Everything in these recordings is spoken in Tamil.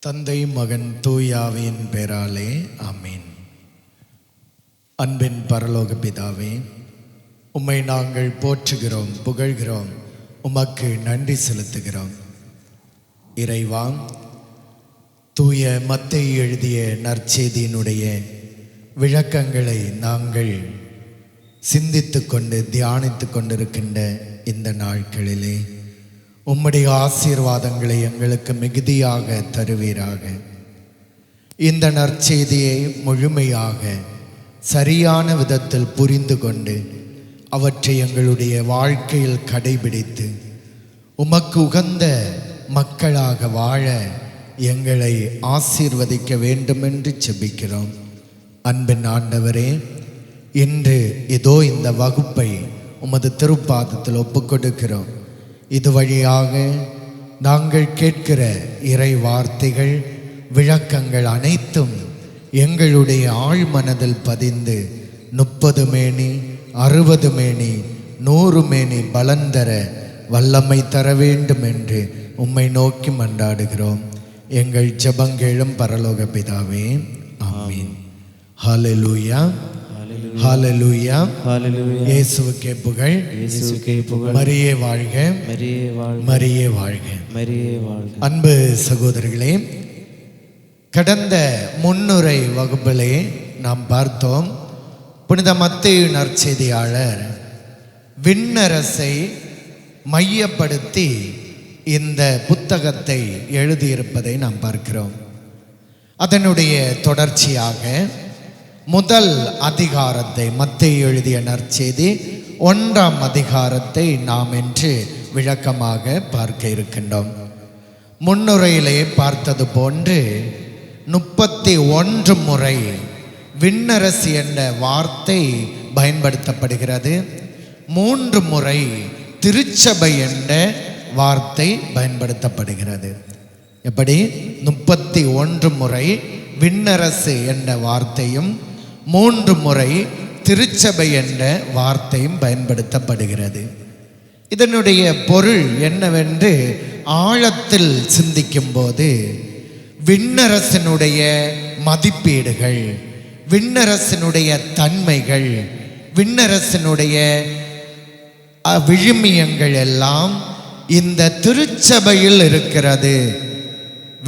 தந்தை மகன் தூயாவின் பெயராலே ஆமீன். அன்பின் பரலோக பிதாவே, உம்மை நாங்கள் போற்றுகிறோம், புகழ்கிறோம், உமக்கு நன்றி செலுத்துகிறோம். இறைவா, தூய மத்தேயு எழுதிய நற்செய்தியினுடைய விளக்கங்களை நாங்கள் சிந்தித்து கொண்டு தியானித்து கொண்டிருக்கின்ற இந்த நாட்களிலே உம்முடைய ஆசீர்வாதங்களை எங்களுக்கு மிகுதியாக தருவீராக. இந்த நற்செய்தியை முழுமையாக சரியான விதத்தில் புரிந்து கொண்டு அவற்றை எங்களுடைய வாழ்க்கையில் கடைபிடித்து உமக்கு உகந்த மக்களாக வாழ எங்களை ஆசீர்வதிக்க வேண்டுமென்று செபிக்கிறோம். அன்பின் ஆண்டவரே, இன்று இதோ இந்த வகுப்பை உமது திருப்பாதத்தில் ஒப்புக்கொடுக்கிறோம். இது வழியாக நாங்கள் கேட்கிற இறை வார்த்தைகள், விளக்கங்கள் அனைத்தும் எங்களுடைய ஆழ்மனதில் பதிந்து 30 மேனி 60 மேனி 100 மேனி பலன் தர வல்லமை தர வேண்டும் என்று உம்மை நோக்கி மன்றாடுகிறோம். எங்கள் ஜெபங்களும் பரலோக பிதாவே, ஆமீன். ஹல்லேலூயா, ஹல்லேலூயா, ஹல்லேலூயா. இயேசுவுக்கே புகழ், இயேசுவுக்கே புகழ். மரியே வாழ்க, மரியே வாழ்க, மரியே வாழ்க, மரியே வாழ்க. அன்பு சகோதரர்களே, கடந்த முன்னுரை வகுப்பிலே நாம் பார்த்தோம், புனித மத்தேயு நற்செய்தியாளர் விண்ணரசை மையப்படுத்தி இந்த புத்தகத்தை எழுதியிருப்பதை நாம் பார்க்கிறோம். அதனுடைய தொடர்ச்சியாக முதல் அதிகாரத்தை, மத்தேயு எழுதிய நற்செய்தி 1ஆம் அதிகாரத்தை நாம் இன்று விளக்கமாக பார்க்க இருக்கின்றோம். முன்னுரையிலே பார்த்தது போன்று 31 முறை விண்ணரசு என்ற வார்த்தை பயன்படுத்தப்படுகிறது. 3 முறை திருச்சபை என்ற வார்த்தை பயன்படுத்தப்படுகிறது. எப்படி? 31 முறை விண்ணரசு என்ற வார்த்தையும் 3 முறை திருச்சபை என்ற வார்த்தையும் பயன்படுத்தப்படுகிறது. இதனுடைய பொருள் என்னவென்று ஆழத்தில் சிந்திக்கும் போது, விண்ணரசினுடைய மதிப்பீடுகள், விண்ணரசினுடைய தன்மைகள், விண்ணரசினுடைய விழுமியங்கள் எல்லாம் இந்த திருச்சபையில் இருக்கிறது.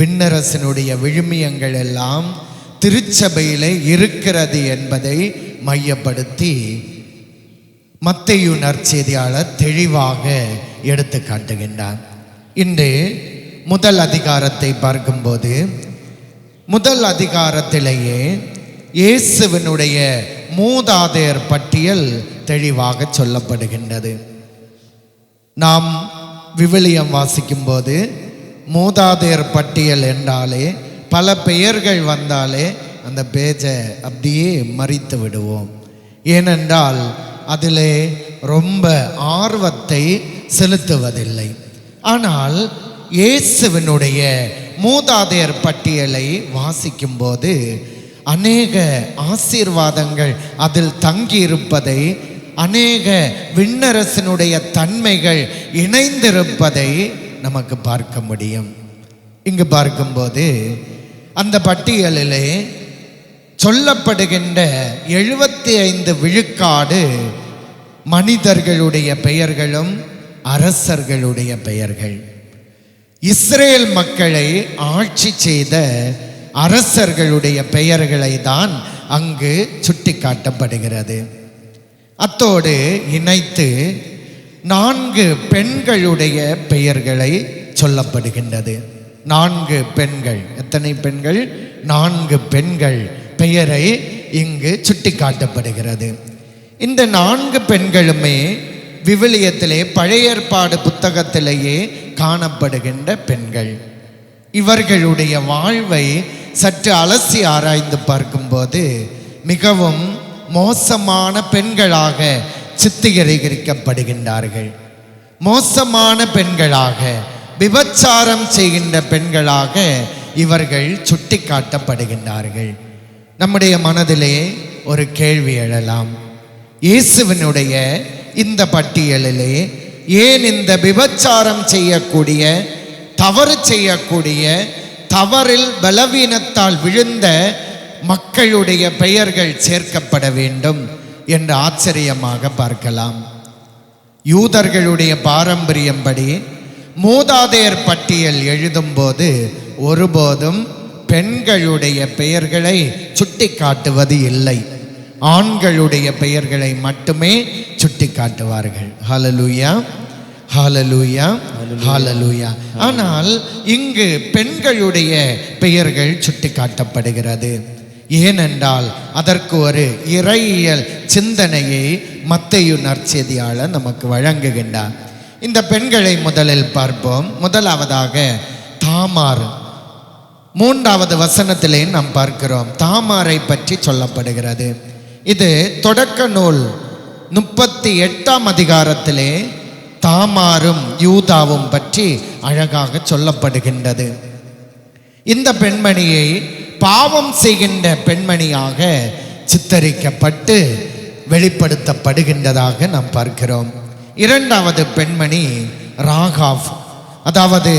விண்ணரசினுடைய விழுமியங்கள் எல்லாம் திருச்சபையிலே இருக்கிறது என்பதை மையப்படுத்தி மத்தேயு நற்செய்தியாளர் தெளிவாக எடுத்து காட்டுகின்றார். இன்று முதல் அதிகாரத்தை பார்க்கும்போது, முதல் அதிகாரத்திலேயே இயேசுவினுடைய மூதாதையர் பட்டியல் தெளிவாக சொல்லப்படுகின்றது. நாம் விவிலியம் வாசிக்கும் போது மூதாதையர் பட்டியல் என்றாலே, பல பெயர்கள் வந்தாலே அந்த பேஜை அப்படியே மறித்து விடுவோம். ஏனென்றால் அதிலே ரொம்ப ஆர்வத்தை செலுத்துவதில்லை. ஆனால் இயேசுவினுடைய மூதாதையர் பட்டியலை வாசிக்கும் போது அநேக ஆசீர்வாதங்கள் அதில் தங்கியிருப்பதை, அநேக விண்ணரசினுடைய தன்மைகள் இணைந்திருப்பதை நமக்கு பார்க்க முடியும். இங்கு பார்க்கும்போது அந்த பட்டியலிலே சொல்லப்படுகின்ற 75 விழுக்காடு மனிதர்களுடைய பெயர்களும் அரசர்களுடைய பெயர்கள். இஸ்ரேல் மக்களை ஆட்சி செய்த அரசர்களுடைய பெயர்களை தான் அங்கு சுட்டி காட்டப்படுகிறது. அத்தோடு இணைத்து 4 பெண்களுடைய பெயர்களை சொல்லப்படுகின்றது. 4 பெண்கள். எத்தனை பெண்கள்? 4 பெண்கள் பெயரை இங்கு சுட்டி காட்டப்படுகிறது. இந்த 4 பெண்களுமே விவிலியத்திலே பழைய ஏற்பாடு புத்தகத்திலேயே காணப்படுகின்ற பெண்கள். இவர்களுடைய வாழ்வை சற்று அலசி ஆராய்ந்து பார்க்கும்போது மிகவும் மோசமான பெண்களாக சித்தரிக்கப்படுகின்றார்கள். மோசமான பெண்களாக, விபச்சாரம் செய்கின்ற பெண்களாக இவர்கள் சுட்டி காட்டப்படுகின்றார்கள். நம்முடைய மனதிலே ஒரு கேள்வி எழலாம். இயேசுவினுடைய இந்த பட்டியலிலே ஏன் இந்த விபச்சாரம் செய்யக்கூடிய, தவறு செய்யக்கூடிய, தவறில் பலவீனத்தால் விழுந்த மக்களுடைய பெயர்கள் சேர்க்கப்பட வேண்டும் என்று ஆச்சரியமாக பார்க்கலாம். யூதர்களுடைய பாரம்பரியம்படி மூதாதையர் பட்டியல் எழுதும்போது ஒருபோதும் பெண்களுடைய பெயர்களை சுட்டி காட்டுவது இல்லை. ஆண்களுடைய பெயர்களை மட்டுமே சுட்டி காட்டுவார்கள். ஹல்லேலூயா, ஹல்லேலூயா, ஹல்லேலூயா. ஆனால் இங்கு பெண்களுடைய பெயர்கள் சுட்டி காட்டப்படுகிறது. ஏனென்றால் அதற்கு ஒரு இறையியல் சிந்தனையை மத்தேயு நற்செய்தியாளர் நமக்கு வழங்குகின்றார். இந்த பெண்களை முதலில் பார்ப்போம். முதலாவதாக தாமார். 3வது வசனத்திலே நாம் பார்க்கிறோம். தாமாரை பற்றி சொல்லப்படுகிறது. இது தொடக்க நூல் 38ஆம் அதிகாரத்திலே தாமாரும் யூதாவும் பற்றி அழகாக சொல்லப்படுகின்றது. இந்த பெண்மணியை பாவம் செய்கின்ற பெண்மணியாக சித்தரிக்கப்பட்டு வெளிப்படுத்தப்படுகின்றதாக நாம் பார்க்கிறோம். 2வது பெண்மணி ராகாப். அதாவது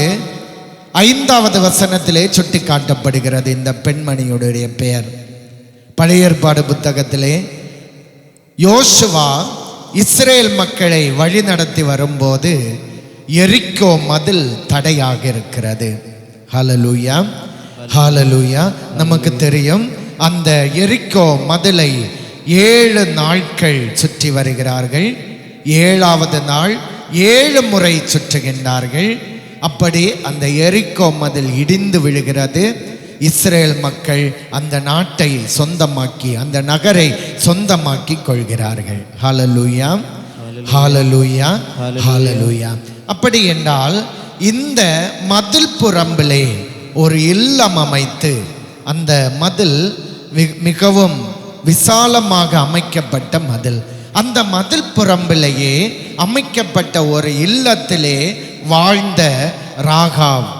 5வது வசனத்திலே சுட்டி காட்டப்படுகிறது இந்த பெண்மணியுடைய பெயர். பழைய ஏற்பாடு புத்தகத்திலே யோசுவா இஸ்ரேல் மக்களை வழி நடத்தி வரும்போது எரிக்கோ மதில் தடையாக இருக்கிறது. ஹல்லேலூயா, ஹல்லேலூயா. நமக்கு தெரியும் அந்த எரிக்கோ மதிலை 7 நாட்கள் சுற்றி வருகிறார்கள். 7வது நாள் 7 முறை சுற்றுகின்றார்கள். அப்படி அந்த எரிக்கோ மதில் இடிந்து விழுகிறது. இஸ்ரேல் மக்கள் அந்த நாட்டை சொந்தமாக்கி, அந்த நகரை சொந்தமாக்கி கொள்கிறார்கள். ஹல்லேலூயா, ஹல்லேலூயா, ஹல்லேலூயா. அப்படி என்றால் இந்த மதில் புறம்பிலே ஒரு இல்லம் அமைத்து, அந்த மதில் மிகவும் விசாலமாக அமைக்கப்பட்ட மதில், அந்த மதில் புறம்பிலேயே அமைக்கப்பட்ட ஒரு இல்லத்திலே வாழ்ந்த ராகாப்,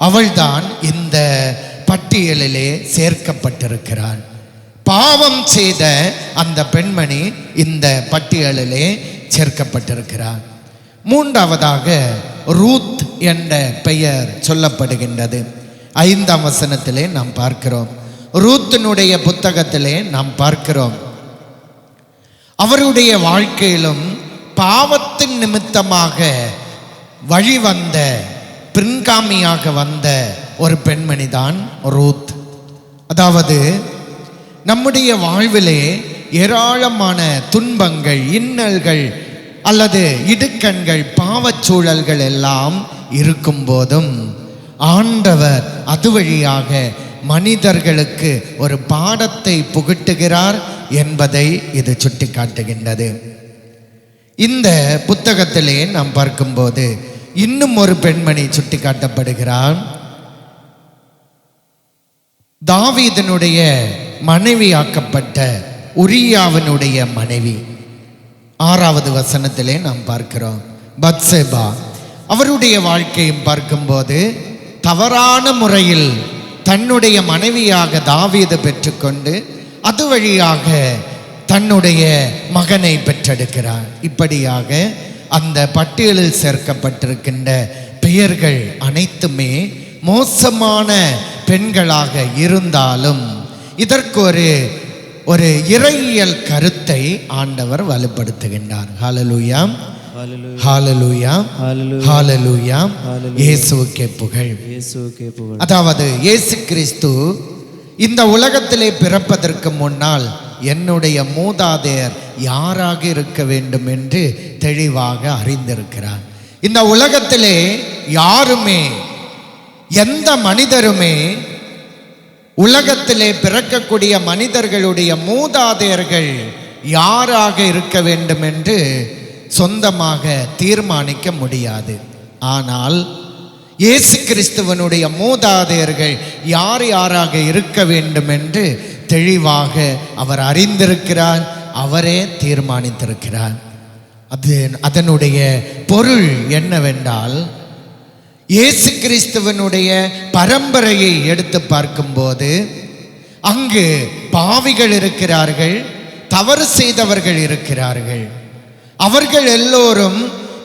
அவள்தான் இந்த பட்டியலிலே சேர்க்கப்பட்டிருக்கிறாள். பாவம் செய்த அந்த பெண்மணி இந்த பட்டியலிலே சேர்க்கப்பட்டிருக்கிறார். 3வதாக ரூத் என்ற பெயர் சொல்லப்படுகின்றது. 5ஆம் வசனத்திலே நாம் பார்க்கிறோம். ரூத்தினுடைய புத்தகத்திலே நாம் பார்க்கிறோம், அவருடைய வாழ்க்கையிலும் பாவத்தின் நிமித்தமாக வழிவந்த, பின்காமியாக வந்த ஒரு பெண்மணி தான் ரூத். அதாவது நம்முடைய வாழ்விலே ஏராளமான துன்பங்கள், இன்னல்கள் அல்லது இடுக்கண்கள், பாவச்சூழல்கள் எல்லாம் இருக்கும் போதும் ஆண்டவர் அது வழியாக மனிதர்களுக்கு ஒரு பாடத்தை புகட்டுகிறார் என்பதை இது சுட்டி காட்டுகின்றது. இந்த புத்தகத்திலே நாம் பார்க்கும்போது இன்னும் ஒரு பெண்மணி சுட்டி காட்டப்படுகிறார். தாவீதினுடைய மனைவியாக்கப்பட்ட உரியாவினுடைய மனைவி. 6வது வசனத்திலே நாம் பார்க்கிறோம் பத்சேபா. அவருடைய வாழ்க்கையும் பார்க்கும்போது தவறான முறையில் தன்னுடைய மனைவியாக தாவீது பெற்றுக்கொண்டு அது வழியாக தன்னுடைய மகனை பெற்றெடுக்கிறார். இப்படியாக அந்த பட்டியலில் சேர்க்கப்பட்டிருக்கின்ற பெயர்கள் அனைத்துமே மோசமான பெண்களாக இருந்தாலும் இதற்கு ஒரு இறையியல் கருத்தை ஆண்டவர் வலுப்படுத்துகின்றார். ஹல்லேலூயா, ஹல்லேலூயா, ஹல்லேலூயா. இயேசுவுக்கே புகழ், இயேசுவுக்கே புகழ். அதாவது இயேசு கிறிஸ்து இந்த உலகத்திலே பிறப்பதற்கு முன்னால் என்னுடைய மூதாதையர் யாராக இருக்க வேண்டும் என்று தெளிவாக அறிந்திருக்கிறார். இந்த உலகத்திலே யாருமே, எந்த மனிதருமே, உலகத்திலே பிறக்கக்கூடிய மனிதர்களுடைய மூதாதையர்கள் யாராக இருக்க வேண்டும் என்று சொந்தமாக தீர்மானிக்க முடியாது. ஆனால் இயேசு கிறிஸ்துவனுடைய மூதாதையர்கள் யார் யாராக இருக்க வேண்டும் என்று தெளிவாக அவர் அறிந்திருக்கிறார், அவரே தீர்மானித்திருக்கிறார். அதனுடைய பொருள் என்னவென்றால், இயேசு கிறிஸ்துவனுடைய பரம்பரையை எடுத்து பார்க்கும்போது அங்கு பாவிகள் இருக்கிறார்கள், தவறு செய்தவர்கள் இருக்கிறார்கள். அவர்கள் எல்லோரும்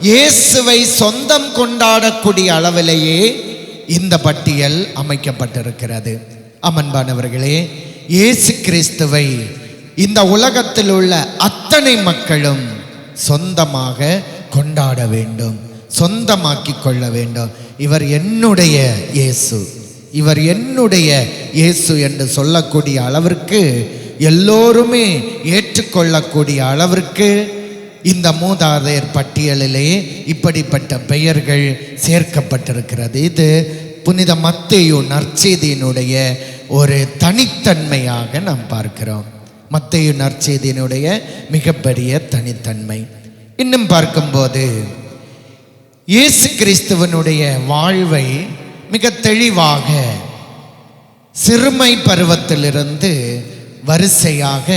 இயேசுவை சொந்தம் கொண்டாடக்கூடிய அளவிலேயே இந்த பட்டியல் அமைக்கப்பட்டிருக்கிறது. அமன்பானவர்களே, இயேசு கிறிஸ்துவை இந்த உலகத்தில் உள்ள அத்தனை மக்களும் சொந்தமாக கொண்டாட வேண்டும், சொந்தமாக்கி கொள்ள வேண்டும். இவர் என்னுடைய இயேசு, இவர் என்னுடைய இயேசு என்று சொல்லக்கூடிய அளவிற்கு, எல்லோருமே ஏற்றுக்கொள்ளக்கூடிய அளவிற்கு இந்த மூதாதையர் பட்டியலிலே இப்படிப்பட்ட பெயர்கள் சேர்க்கப்பட்டிருக்கிறது. இது புனித மத்தேயு நற்செய்தியினுடைய ஒரு தனித்தன்மையாக நாம் பார்க்கிறோம். மத்தேயு நற்செய்தியினுடைய மிகப்பெரிய தனித்தன்மை. இன்னும் பார்க்கும்போது இயேசு கிறிஸ்துவனுடைய வாழ்வை மிக தெளிவாக சிறுமை பருவத்திலிருந்து வரிசையாக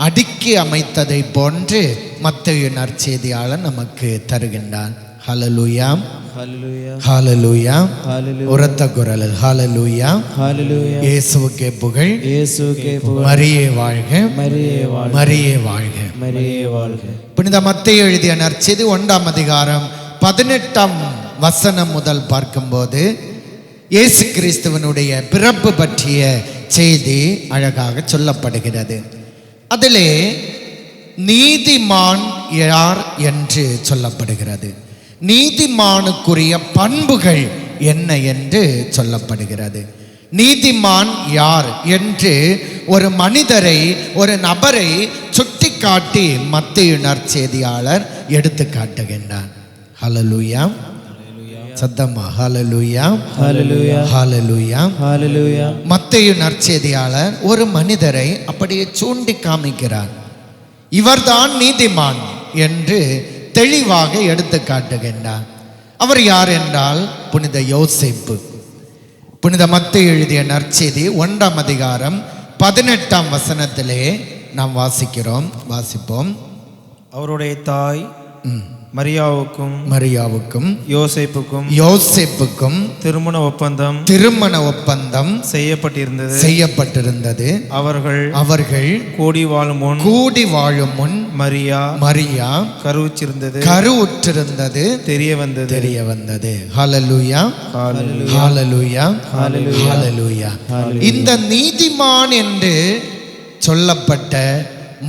அடுக்கி அமைத்ததை போன்று மத்தேயு நற்செய்தியாளர் நமக்கு தருகின்றான். ஹல்லேலூயா, ஹல்லேலூயா, உரத்த குரலில் ஹல்லேலூயா, இயேசுவுக்கே புகழ், மரியே வாழ்க, மரியே வாழ்க, மரியே வாழ்க. புனித மத்தேயு எழுதிய நற்செய்தி 1ஆம் அதிகாரம் 18ஆம் வசனம் முதல் பார்க்கும்போது இயேசு கிறிஸ்துவனுடைய பிறப்பு பற்றிய செய்தி அழகாக சொல்லப்படுகிறது. அதிலே நீதிமான் யார் என்று சொல்லப்படுகிறது. நீதிமானுக்குரிய பண்புகள் என்ன என்று சொல்லப்படுகிறது. நீதிமான் யார் என்று ஒரு மனிதரை, ஒரு நபரை சுட்டிக்காட்டி மத்தேயு நற்செய்தியாளர் எடுத்து காட்டுகின்றார். ஹல்லேலூயா, சத்தமா ஹல்லேலூயா, ஹல்லேலூயா, ஹல்லேலூயா, ஹல்லேலூயா. மத்தேயு நற்செய்தியாளர் ஒரு மனிதரை அப்படியே சூண்டி காமிக்கிறார். இவர்தான் நீதிமான் என்று தெளிவாக எடுத்து காட்டுகின்றார். அவர் யார் என்றால் புனித யோசேப்பு. புனித மத்தேயு எழுதிய நற்செய்தி 1ஆம் அதிகாரம் 18ஆம் வசனத்திலே நாம் வாசிப்போம். அவருடைய தாய் மரியாவுக்கும் யோசேப்புக்கும் திருமண ஒப்பந்தம் செய்யப்பட்டிருந்தது. அவர்கள் கூடி வாழும் முன் மரியா கருவுற்றிருந்தது தெரிய வந்தது. ஹல்லேலூயா, ஹல்லேலூயா, ஹல்லேலூயா. இந்த நீதிமான் என்று சொல்லப்பட்ட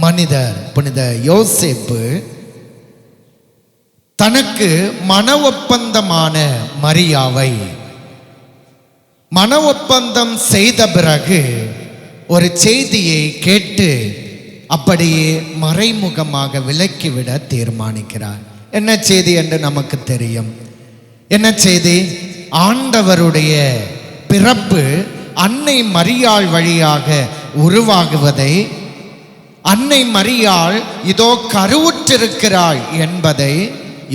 மனிதர் புனித யோசேப்பு தனக்கு மன ஒப்பந்தமான மரியாவை மன ஒப்பந்தம் செய்த பிறகு ஒரு செய்தியை கேட்டு அப்படியே மறைமுகமாக விலக்கிவிட தீர்மானிக்கிறார். என்ன செய்தி என்று நமக்கு தெரியும். என்ன செய்தி? ஆண்டவருடைய பிறப்பு அன்னை மரியாள் வழியாக உருவாகுவதை, அன்னை மரியாள் இதோ கருவுற்றிருக்கிறாள் என்பதை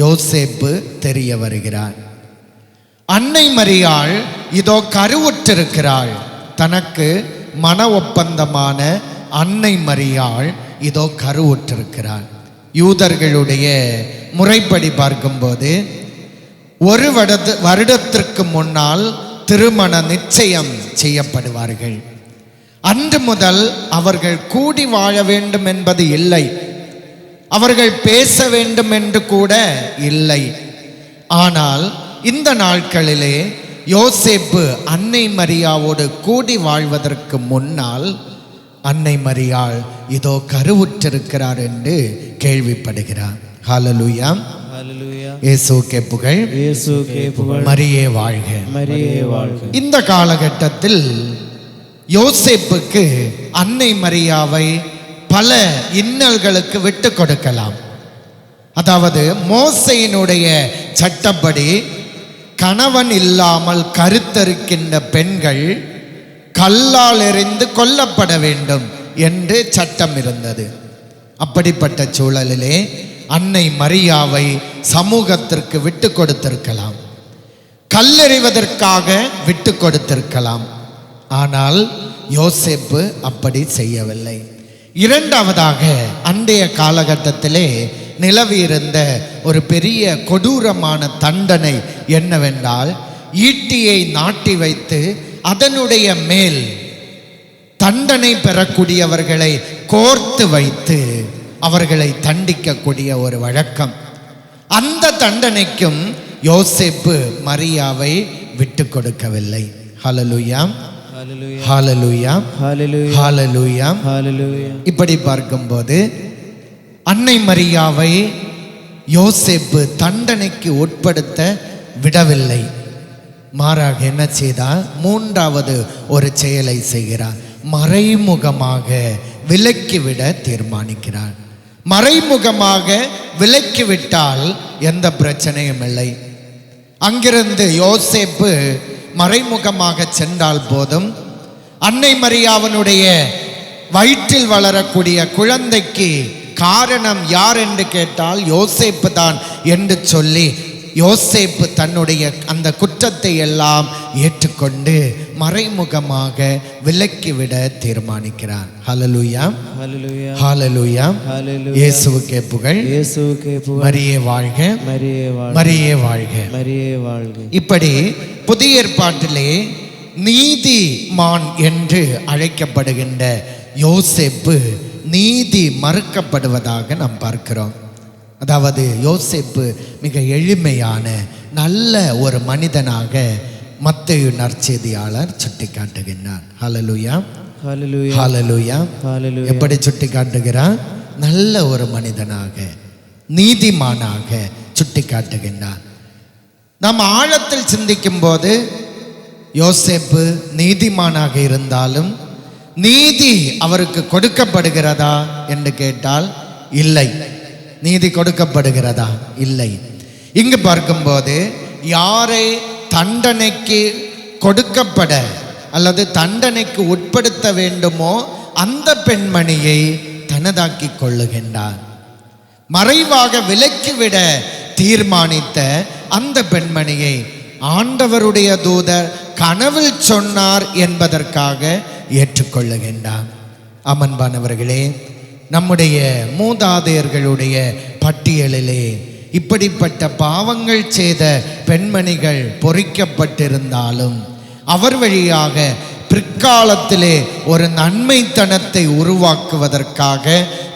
யோசேப்பு தெரிய வருகிறார். அன்னை மரியாள் இதோ கருவுற்றிருக்கிறாள். தனக்கு மன ஒப்பந்தமான அன்னை மரியாள் இதோ கருவுற்றிருக்கிறாள். யூதர்களுடைய முறைப்படி பார்க்கும்போது ஒரு வருடத்திற்கு முன்னால் திருமண நிச்சயம் செய்யப்படுவார்கள். அன்று முதல் அவர்கள் கூடி வாழ வேண்டும் என்பது இல்லை, அவர்கள் பேச வேண்டும் என்று கூட இல்லை. ஆனால் இந்த நாட்களிலே யோசேப்பு அன்னை மரியாவோடு கூடி வாழ்வதற்கு முன்னால் அன்னை மரியாள் இதோ கருவுற்றிருக்கிறார் என்று கேள்விப்படுகிறார். ஹல்லேலூயா, இயேசுவுக்கே புகழ், மரியே வாழ்க, மரியே வாழ்க. இந்த காலகட்டத்தில் யோசேப்புக்கு அன்னை மரியாவை பல இன்னல்களுக்கு விட்டு கொடுக்கலாம். அதாவது மோசையினுடைய சட்டப்படி கணவன் இல்லாமல் கருத்தரிக்கின்ற பெண்கள் கல்லால் எறிந்து கொல்லப்பட வேண்டும் என்று சட்டம் இருந்தது. அப்படிப்பட்ட சூழலிலே அன்னை மரியாவை சமூகத்திற்கு விட்டு கொடுத்திருக்கலாம், கல்லெறிவதற்காக விட்டு கொடுத்திருக்கலாம். ஆனால் யோசேப்பு அப்படி செய்யவில்லை. இரண்டாவதாக, அன்றைய காலகட்டத்திலே நிலவியிருந்த ஒரு பெரிய கொடூரமான தண்டனை என்னவென்றால், ஈட்டியை நாட்டி வைத்து அதனுடைய மேல் தண்டனை பெறக்கூடியவர்களை கோர்த்து வைத்து அவர்களை தண்டிக்கக்கூடிய ஒரு வழக்கம். அந்த தண்டனைக்கும் யோசேப்பு மரியாவை விட்டு கொடுக்கவில்லை. ஹல்லேலூயா, ஹல்லேலூயா, ஹல்லேலூயா, ஹல்லேலூயா, ஹல்லேலூயா. ஹல்லேலூயா. இப்படி பார்க்கும்போது அன்னை மரியாவை யோசேப்பு தண்டனைக்கு உட்படுத்த விடவில்லை. மாறாக என்ன செய்தார்? மூன்றாவது ஒரு செயலை செய்கிறார். மறைமுகமாக விலக்கிவிட தீர்மானிக்கிறார். மறைமுகமாக விலக்கிவிட்டால் எந்த பிரச்சனையும் இல்லை. அங்கிருந்து யோசேப்பு மறைமுகமாக சென்றால் போதும். அன்னை மரியாவினுடைய வயிற்றில் வளரக்கூடிய குழந்தைக்கு காரணம் யார் என்று கேட்டால் யோசேப்பு தான் என்று சொல்லி யோசேப்பு தன்னுடைய அந்த குற்றத்தை எல்லாம் ஏற்றுக்கொண்டு மறைமுகமாக விலக்கிவிட தீர்மானிக்கிறார். ஹல்லேலூயா, ஹல்லேலூயா, ஹல்லேலூயா. ஹல்லேலூயா. இயேசுவுக்கே புகழ், இயேசுவுக்கே புகழ். மரியே வாழ்க, மரியே வாழ்க, மரியே வாழ்க. மரியே வாழ்க. இப்படி புதிய ஏற்பாட்டிலே நீதிமான் என்று அழைக்கப்படுகின்ற யோசேப்பு நீதி மறுக்கப்படுவதாக நாம் பார்க்கிறோம். அதாவது யோசேப்பு மிக எளிமையான நல்ல ஒரு மனிதனாக மத்தேயு நற்செய்தியாளர் சுட்டி காட்டுகின்றார். ஹல்லேலூயா, ஹல்லேலூயா, ஹல்லேலூயா. ஹல்லேலூயா. எப்படி சுட்டி காட்டுகிறார்? நல்ல ஒரு மனிதனாக நீதிமானாக சுட்டி காட்டுகின்றார். நாம் ஆழத்தில் சிந்திக்கும் போது யோசேப்பு நீதிமானாக இருந்தாலும் நீதி அவருக்கு கொடுக்கப்படுகிறதா என்று கேட்டால் இல்லை. நீதி கொடுக்கப்படுகிறதா? இல்லை. இங்கு பார்க்கும்போது யாரை தண்டனைக்கு கொடுக்கப்பட அல்லது தண்டனைக்கு உட்படுத்த வேண்டுமோ அந்த பெண்மணியை தனதாக்கி கொள்ளுகின்றார். மறைவாக விலக்கிவிட தீர்மானித்த அந்த பெண்மணியை ஆண்டவருடைய தூதர் கனவில் சொன்னார் என்பதற்காக ஏற்றுக்கொள்ளுகின்றார். அமன்பானவர்களே, நம்முடைய மூதாதையர்களுடைய பட்டியலிலே இப்படிப்பட்ட பாவங்கள் செய்த பெண்மணிகள் பொறிக்கப்பட்டிருந்தாலும் அவர் வழியாக பிற்காலத்திலே ஒரு நன்மைத்தனத்தை உருவாக்குவதற்காக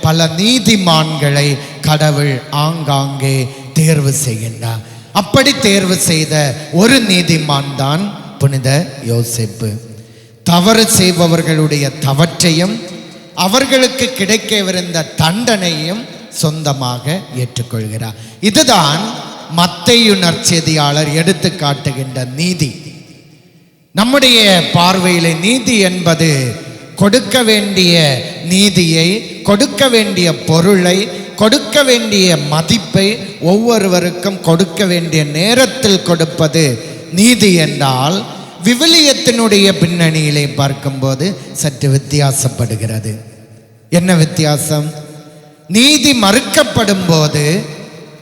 பல நீதிமான்களை கடவுள் ஆங்காங்கே தேர்வு செய்கின்றார். அப்படி தேர்வு செய்த ஒரு நீதிமான் தான் புனித யோசேப்பு. தவறு செய்பவர்களுடைய தவற்றையும் அவர்களுக்கு கிடைக்கவிருந்த தண்டனையும் சொந்தமாக ஏற்றுக்கொள்கிறார். இதுதான் மத்தேயு நற்செய்தியாளர் எடுத்து காட்டுகின்ற நீதி. நம்முடைய பார்வையிலே நீதி என்பது கொடுக்க வேண்டிய நீதியை, கொடுக்க வேண்டிய பொருளை, கொடுக்க வேண்டிய மதிப்பை ஒவ்வொருவருக்கும் கொடுக்க வேண்டிய நேரத்தில் கொடுப்பது நீதி என்றால், விவிலியத்தினுடைய பின்னணியிலே பார்க்கும்போது சற்று வித்தியாசப்படுகிறது. என்ன வித்தியாசம்? நீதி மறுக்கப்படும் போது,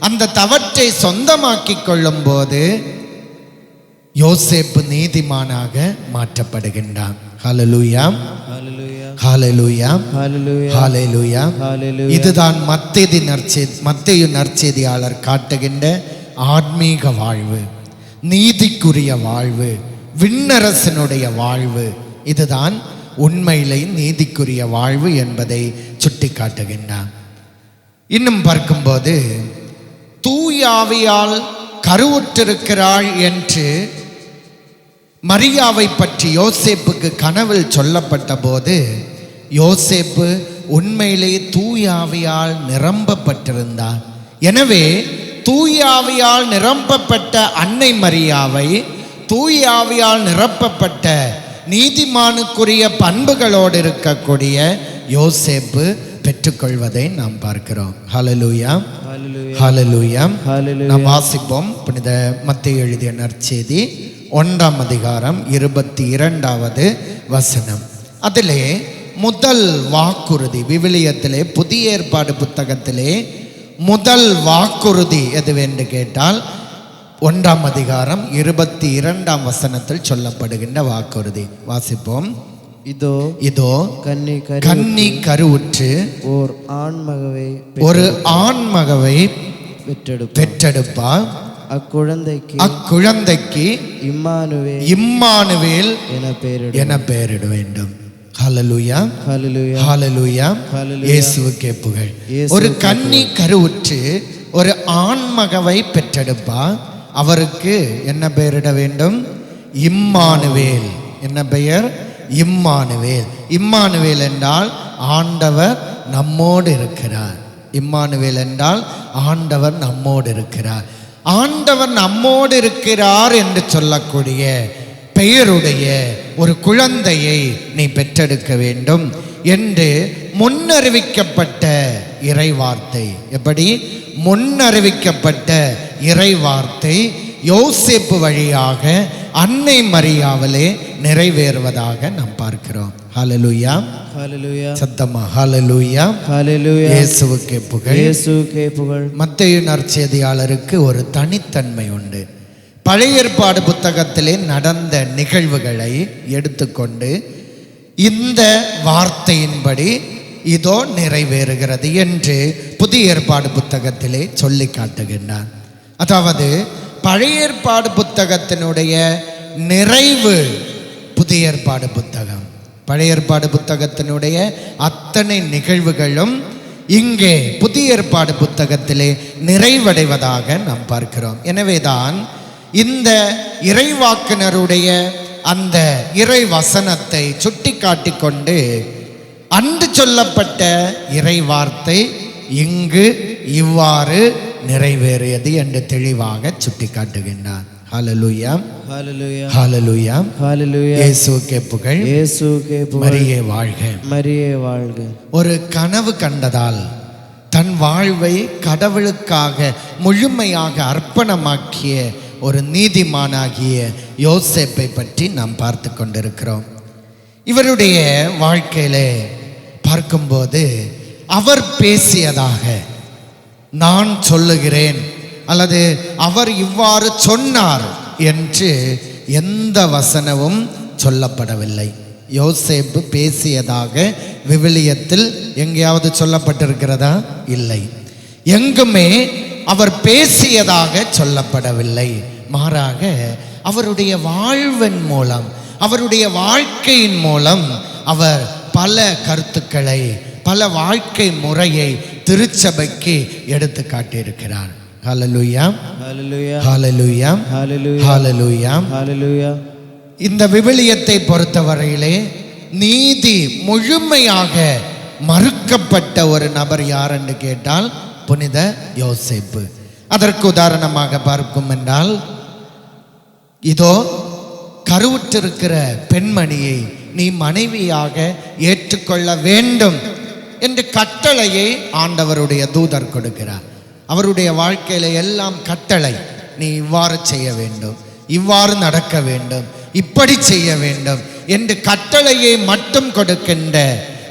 அந்த தவற்றை சொந்தமாக்கி கொள்ளும் போது யோசேப்பு நீதிமானாக மாற்றப்படுகின்றான். ஹல்லேலூயா, ஹல்லேலூயா, ஹல்லேலூயா, ஹல்லேலூயா. ஹல்லேலூயா. இதுதான் மத்தேயு நற்செய்தியாளர் காட்டுகின்ற ஆன்மீக வாழ்வு, நீதிக்குரிய வாழ்வு, விண்ணரசனுடைய வாழ்வு. இதுதான் உண்மையிலே நீதிக்குரிய வாழ்வு என்பதை சுட்டி காட்டுகின்றான். இன்னும் பார்க்கும்போது தூயாவியால் கருவுற்றிருக்கிறாள் என்று மரியாவை பற்றி யோசேப்புக்கு கனவில் சொல்லப்பட்ட போது யோசேப்பு உண்மையிலே தூயாவியால் நிரம்பப்பட்டிருந்தார். எனவே தூயாவியால் நிரம்பப்பட்ட அன்னை மரியாவை தூயாவியால் நிரப்பப்பட்ட நீதிமானுக்குரிய பண்புகளோடு இருக்கக்கூடிய யோசேப்பு பெற்றுக்கொள்வதை நாம் பார்க்கிறோம். ஹல்லேலூயா, ஹல்லேலூயா. நாம் வாசிப்போம் புனித மத்தேயு எழுதிய நற்செய்தி 1ஆம் அதிகாரம் 22வது வசனம். அதிலே முதல் வாக்குறுதி, விவிலியத்திலே புதிய ஏற்பாடு புத்தகத்திலே முதல் வாக்குறுதி எதுவென்று கேட்டால் 1ஆம் அதிகாரம் 22ஆம் வசனத்தில் சொல்லப்படுகின்ற வாக்குறுதி. வாசிப்போம். இதோ இதோ கன்னி கருவுற்று ஒரு ஆண்மகவை பெற்றெடுப்பார். அக்குழந்தைக்கு இம்மானுவேல் என பெயரிட வேண்டும். ஹல்லேலூயா, ஹல்லேலூயா, இயேசுவுக்கே புகழ். ஒரு கன்னி கருவுற்று ஒரு ஆண்மகவை பெற்றெடுப்பார். அவருக்கு என்ன பெயரிட வேண்டும்? இம்மானுவேல். என்ன பெயர்? இம்மானுவேல். இம்மானுவேல் என்றால் ஆண்டவர் நம்மோடு இருக்கிறார். இம்மானுவேல் என்றால் ஆண்டவர் நம்மோடு இருக்கிறார். ஆண்டவர் நம்மோடு இருக்கிறார் என்று சொல்லக்கூடிய பெயருடைய ஒரு குழந்தையை நீ பெற்றெடுக்க வேண்டும் என்று முன்னறிவிக்கப்பட்ட இறைவார்த்தை. எப்படி? முன்னறிவிக்கப்பட்ட இறைவார்த்தை யோசேப்பு வழியாக அன்னை மரியாவிலே நிறைவேறுவதாக நாம் பார்க்கிறோம். ஹல்லேலூயா, ஹல்லேலூயா, சத்தமா ஹல்லேலூயா, ஹல்லேலூயா. இயேசுவுக்கே புகழ், இயேசுவுக்கே புகழ். மத்தேயு நற்செய்தியாளருக்கு ஒரு தனித்தன்மை உண்டு. பழைய ஏற்பாடு புத்தகத்திலே நடந்த நிகழ்வுகளை எடுத்துக்கொண்டு இந்த வார்த்தையின்படி இதோ நிறைவேறுகிறது என்று புதிய ஏற்பாடு புத்தகத்திலே சொல்லி காட்டுகின்றார். அதாவது பழைய ஏற்பாடு புத்தகத்தினுடைய நிறைவு புதிய ஏற்பாடு புத்தகம். பழைய ஏற்பாடு புத்தகத்தினுடைய அத்தனை நிகழ்வுகளும் இங்கே புதிய ஏற்பாடு புத்தகத்திலே நிறைவடைவதாக நாம் பார்க்கிறோம். எனவேதான் இந்த இறைவாக்கினருடைய அந்த இறை வசனத்தை சுட்டி காட்டிக்கொண்டு அன்று சொல்லப்பட்ட இறை வார்த்தை இங்கு இவ்வாறு நிறைவேறியது என்று தெளிவாக சுட்டி காட்டுகின்றார். ஹல்லேலூயா, ஹல்லேலூயா, ஹல்லேலூயா, ஹல்லேலூயா. இயேசுவுக்கே புகழ், இயேசுவுக்கே புகழ். மரியே வாழ்க. மரியே வாழ்க. ஒரு கனவு கண்டதால் தன் வாழ்வை கடவுளுக்காக முழுமையாக அர்ப்பணமாக்கிய ஒரு நீதிமானாகிய யோசேப்பை பற்றி நாம் பார்த்து கொண்டிருக்கிறோம். இவருடைய வாழ்க்கையிலே பார்க்கும்போது அவர் பேசியதாக நான் சொல்லுகிறேன் அல்லது அவர் இவ்வாறு சொன்னார் என்று எந்த வசனமும் சொல்லப்படவில்லை. யோசேப்பு பேசியதாக விவிலியத்தில் எங்கேயாவது சொல்லப்பட்டிருக்கிறதா? இல்லை. எங்குமே அவர் பேசியதாக சொல்லப்படவில்லை. மாறாக அவருடைய வாழ்வின் மூலம், அவருடைய வாழ்க்கையின் மூலம் அவர் பல கருத்துக்களை, பல வாழ்க்கை முறையை திருச்சபைக்கு எடுத்து காட்டியிருக்கிறார். ஹல்லேலூயா, ஹல்லேலூயா, ஹல்லேலூயா, ஹல்லேலூயா, ஹல்லேலூயா, ஹல்லேலூயா. இந்த விவிலியத்தை பொறுத்தவரையிலே நீதி முழுமையாக மறுக்கப்பட்ட ஒரு நபர் யார் என்று கேட்டால் புனித யோசேப்பு. அதற்கு உதாரணமாக பார்க்கும் என்றால், இதோ கருவுற்றிருக்கிற பெண்மணியை நீ மனைவியாக ஏற்றுக்கொள்ள வேண்டும் என்று கட்டளையை ஆண்டவருடைய தூதர் கொடுக்கிறார். அவருடைய வாழ்க்கையில எல்லாம் கட்டளை. நீ இவ்வாறு செய்ய வேண்டும், இவ்வாறு நடக்க வேண்டும், இப்படி செய்ய வேண்டும் என்று கட்டளையை மட்டும் கொடுக்கின்ற,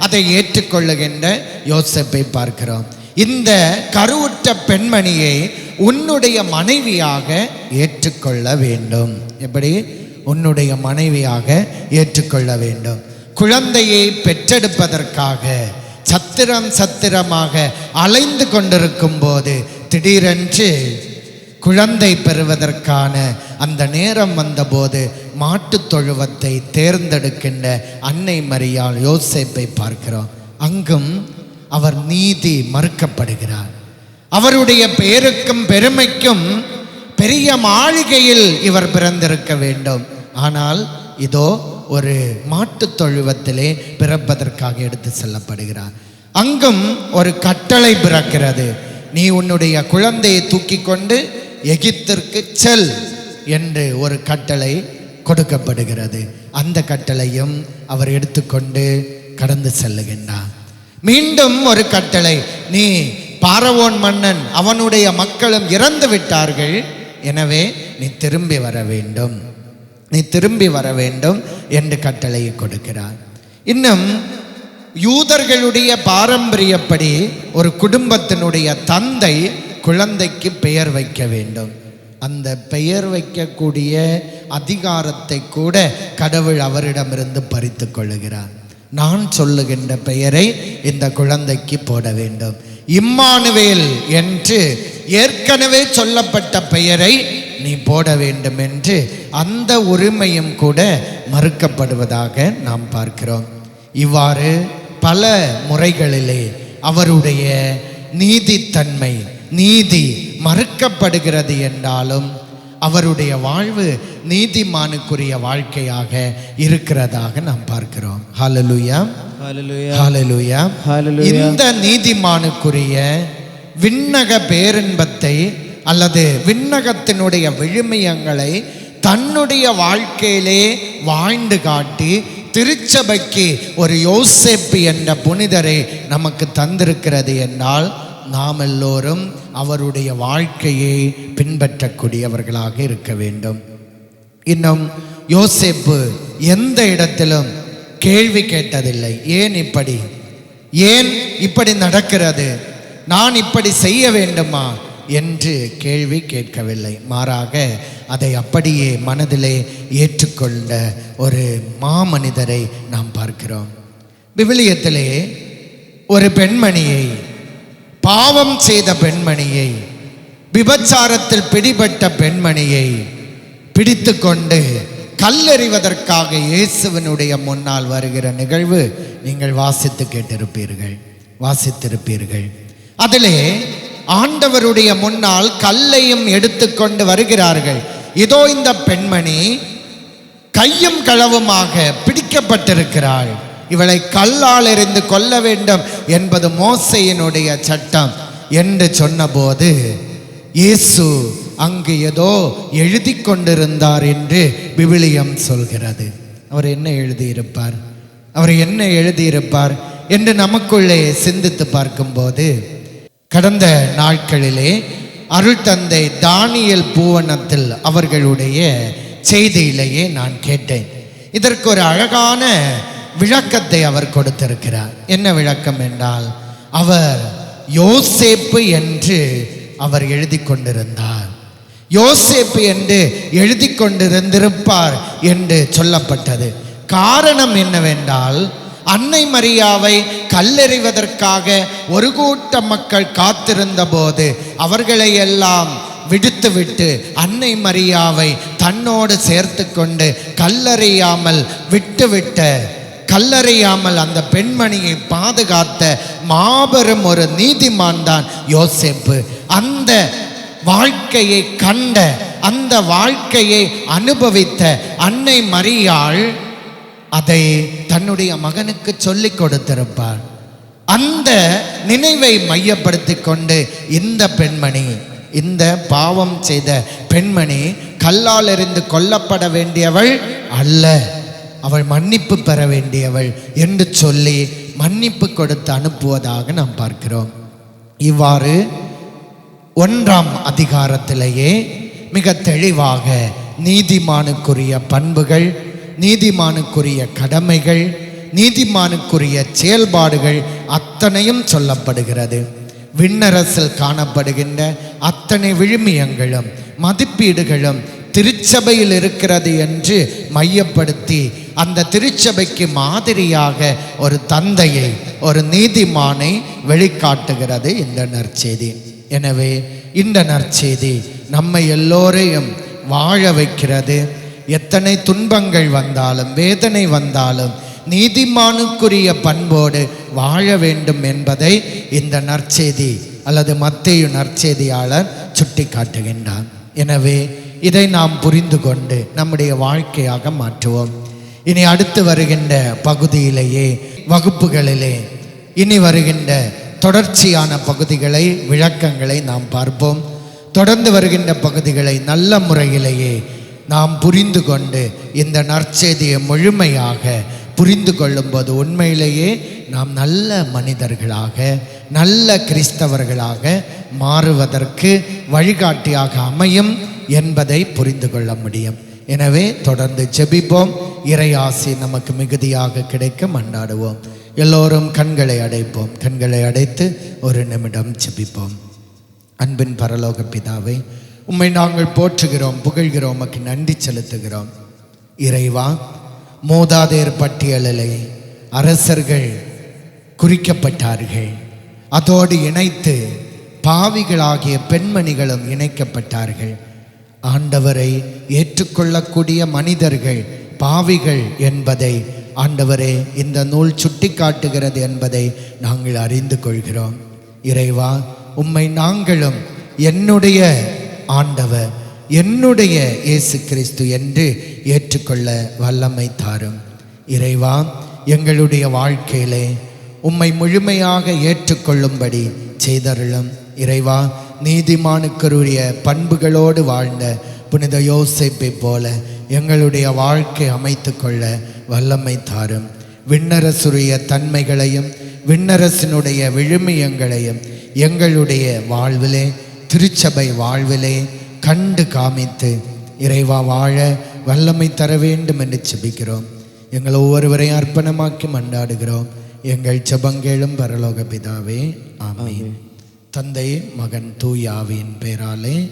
அதை ஏற்றுக்கொள்ளுகின்ற யோசேப்பை பார்க்கிறோம். இந்த கருவுற்ற பெண்மணியை உன்னுடைய மனைவியாக ஏற்றுக்கொள்ள வேண்டும். எப்படி? உன்னுடைய மனைவியாக ஏற்றுக்கொள்ள வேண்டும். குழந்தையை பெற்றெடுப்பதற்காக சத்திரமாக அலைந்து கொண்டிருக்கும் போது திடீரென்று குழந்தை பெறுவதற்கான அந்த நேரம் வந்தபோது மாட்டுத் தொழுவத்தை தேர்ந்தெடுக்கின்ற அன்னை மரியாள் யோசேப்பை பார்க்கிறோம். அங்கும் அவர் நீதி மறுக்கப்படுகிறார். அவருடைய பெயருக்கும் பெருமைக்கும் பெரிய மாளிகையில் இவர் பிறந்திருக்க வேண்டும். ஆனால் இதோ ஒரு மாட்டுத் தொழுவத்திலே பிறப்பதற்காக எடுத்து செல்லப்படுகிறார். அங்கும் ஒரு கட்டளை பிறக்கிறது. நீ உன்னுடைய குழந்தையை தூக்கி கொண்டு எகிப்திற்கு செல் என்று ஒரு கட்டளை கொடுக்கப்படுகிறது. அந்த கட்டளையும் அவர் எடுத்துக்கொண்டு கடந்து செல்லுகின்றார். மீண்டும் ஒரு கட்டளை, நீ பார்வோன் மன்னன் அவனுடைய மக்களும் இறந்து விட்டார்கள், எனவே நீ திரும்பி வர வேண்டும், நீ திரும்பி வர வேண்டும் என்று கட்டளையை கொடுக்கிறார். இன்னும் யூதர்களுடைய பாரம்பரியப்படி ஒரு குடும்பத்தினுடைய தந்தை குழந்தைக்கு பெயர் வைக்க வேண்டும். அந்த பெயர் வைக்கக்கூடிய அதிகாரத்தை கூட கடவுள் அவரிடமிருந்து பறித்து கொள்ளுகிறார். நான் சொல்லுகின்ற பெயரை இந்த குழந்தைக்கு போட வேண்டும். இம்மானுவேல் என்று ஏற்கனவே சொல்லப்பட்ட பெயரை நீ போட வேண்டும் என்று அந்த உரிமையும் கூட மறுக்கப்படுவதாக நாம் பார்க்கிறோம். இவ்வாறு பல முறைகளிலே அவருடைய நீதித்தன்மை, நீதி மறுக்கப்படுகிறது என்றாலும் அவருடைய வாழ்வு நீதிமானுக்குரிய வாழ்க்கையாக இருக்கிறதாக நாம் பார்க்கிறோம். ஹல்லேலூயா, ஹalleluya, ஹல்லேலூயா. ஹalleluya. இந்த நீதிமானுக்குரிய விண்ணக பேரின்பத்தை அல்லது விண்ணகத்தினுடைய விழுமியங்களை தன்னுடைய வாழ்க்கையிலே வாழ்ந்து காட்டி திருச்சபைக்கு ஒரு யோசேப்பு என்ற புனிதரை நமக்கு தந்திருக்கிறது என்றால் நாம் எல்லோரும் அவருடைய வாழ்க்கையை பின்பற்றக்கூடியவர்களாக இருக்க வேண்டும். இன்னும் யோசேப்பு எந்த இடத்திலும் கேள்வி கேட்டதில்லை. ஏன் இப்படி நடக்கிறது, நான் இப்படி செய்ய வேண்டுமா என்று கேள்வி கேட்கவில்லை. மாறாக அதை அப்படியே மனதிலே ஏற்றுக்கொண்ட ஒரு மாமனிதரை நாம் பார்க்கிறோம். விவிலியத்திலே ஒரு பெண்மணியை, பாவம் செய்த பெண்மணியை, விபச்சாரத்தில் பிடிபட்ட பெண்மணியை பிடித்து கொண்டு கல்லெறிவதற்காக இயேசுவினுடைய முன்னால் வருகிற நிகழ்வு நீங்கள் வாசித்திருப்பீர்கள். அதிலே ஆண்டவருடைய முன்னால் கல்லையும் எடுத்துக்கொண்டு வருகிறார்கள். இதோ இந்த பெண்மணி கையும் களவுமாக பிடிக்கப்பட்டிருக்கிறாள். இவளை கல்லால் எறிந்து கொல்ல வேண்டும் என்பது மோசேயினுடைய சட்டம் என்று சொன்னபோது இயேசு அங்கு ஏதோ எழுதி கொண்டிருந்தார் என்று விவிலியம் சொல்கிறது. அவர் என்ன எழுதியிருப்பார் என்று நமக்குள்ளே சிந்தித்து பார்க்கும்போது, கடந்த நாட்களிலே அருள் தந்தை தானியேல் பூவனத்தில் அவர்களுடைய செய்தியிலேயே நான் கேட்டேன். இதற்கு ஒரு அழகான விளக்கத்தை அவர் கொடுத்திருக்கிறார். என்ன விளக்கம் என்றால், அவர் யோசேப்பு என்று அவர் எழுதி கொண்டிருந்தார், யோசேப்பு என்று எழுதி கொண்டிருந்திருப்பார் என்று சொல்லப்பட்டது. காரணம் என்னவென்றால், அன்னை மரியாவை கல்லெறிவதற்காக ஒரு கூட்ட மக்கள் காத்திருந்த போது அவர்களை எல்லாம் விடுத்துவிட்டு அன்னை மரியாவை தன்னோடு சேர்த்து கொண்டு கல்லறையாமல் அந்த பெண்மணியை பாதுகாத்த மாபெரும் ஒரு நீதிமான் தான் யோசேப்பு. அந்த வாழ்க்கையை கண்ட, அந்த வாழ்க்கையை அனுபவித்த அன்னை மரியாள் அதை தன்னுடைய மகனுக்கு சொல்லிக் கொடுத்திருப்பார். அந்த நினைவை மையப்படுத்தி கொண்டு இந்த பெண்மணி, இந்த பாவம் செய்த பெண்மணி கல்லால் எறிந்து கொல்லப்பட வேண்டியவள் அல்ல, அவள் மன்னிப்பு பெற வேண்டியவள் என்று சொல்லி மன்னிப்பு கொடுத்து அனுப்புவதாக நாம் பார்க்கிறோம். இவ்வாறு 1ஆம் அதிகாரத்திலேயே மிக தெளிவாக நீதிமானுக்குரிய பண்புகள், நீதிமானுக்குரிய கடமைகள், நீதிமானுக்குரிய செயல்பாடுகள் அத்தனையும் சொல்லப்படுகிறது. விண்ணரசில் காணப்படுகின்ற அத்தனை விழுமியங்களும் மதிப்பீடுகளும் திருச்சபையில் இருக்கிறது என்று மையப்படுத்தி அந்த திருச்சபைக்கு மாதிரியாக ஒரு தந்தையை, ஒரு நீதிமானை வெளிக்காட்டுகிறது இந்த நற்செய்தி. எனவே இந்த நற்செய்தி நம்மை எல்லோரையும் வாழ வைக்கிறது. எத்தனை துன்பங்கள் வந்தாலும், வேதனை வந்தாலும் நீதிமானுக்குரிய பண்போடு வாழ வேண்டும் என்பதை இந்த நற்செய்தி அல்லது மத்தேயு நற்செய்தியாளர் சுட்டி காட்டுகின்றார். எனவே இதை நாம் புரிந்து கொண்டு நம்முடைய வாழ்க்கையாக மாற்றுவோம். இனி அடுத்து வருகின்ற பகுதியிலேயே, வகுப்புகளிலே இனி வருகின்ற தொடர்ச்சியான பகுதிகளை, விளக்கங்களை நாம் பார்ப்போம். தொடர்ந்து வருகின்ற பகுதிகளை நல்ல முறையிலேயே நாம் புரிந்து கொண்டு இந்த நற்செய்தியை முழுமையாக புரிந்து கொள்ளும்போது உண்மையிலேயே நாம் நல்ல மனிதர்களாக, நல்ல கிறிஸ்தவர்களாக மாறுவதற்கு வழிகாட்டியாக அமையும் என்பதை புரிந்து கொள்ள முடியும். எனவே தொடர்ந்து ஜெபிப்போம். இறையாசி நமக்கு மிகுதியாக கிடைக்க மன்றாடுவோம். எல்லோரும் கண்களை அடைப்போம். கண்களை அடைத்து ஒரு நிமிடம் ஜெபிப்போம். அன்பின் பரலோக பிதாவே, உம்மை நாங்கள் போற்றுகிறோம், புகழ்கிறோம், உமக்கு நன்றி செலுத்துகிறோம். இறைவா, மூதாதையர் பட்டியலிலே அரசர்கள் குறிக்கப்பட்டார்கள், அதோடு இணைத்து பாவிகளாகிய பெண்மணிகளும் இணைக்கப்பட்டார்கள். ஆண்டவரை ஏற்றுக்கொள்ளக்கூடிய மனிதர்கள் பாவிகள் என்பதை ஆண்டவரே இந்த நூல் சுட்டி காட்டுகிறது என்பதை நாங்கள் அறிந்து கொள்கிறோம். இறைவா, உம்மை நாங்களும் என்னுடைய ஆண்டவர், என்னுடைய இயேசு கிறிஸ்து என்று ஏற்றுக்கொள்ள வல்லமை தாரும். இறைவா, எங்களுடைய வாழ்க்கையிலே உம்மை முழுமையாக ஏற்றுக்கொள்ளும்படி செய்தருளும். இறைவா, நீதிமானுக்குரிய பண்புகளோடு வாழ்ந்த புனித யோசேப்பை போல எங்களுடைய வாழ்க்கை அமைத்து கொள்ள வல்லமை தாரும். விண்ணரசுடைய தன்மைகளையும் விண்ணரசினுடைய விழுமியங்களையும் எங்களுடைய வாழ்விலே, திருச்சபை வாழ்விலே கண்டு காமித்து இறைவா வாழ வல்லமை தர வேண்டும் என்று செபிக்கிறோம். எங்கள் ஒவ்வொருவரையும் அர்ப்பணமாக்கி மன்றாடுகிறோம். எங்கள் ஜெபங்களும் பரலோக பிதாவே, ஆமென். தந்தை, மகன், தூய ஆவியின் பெயராலே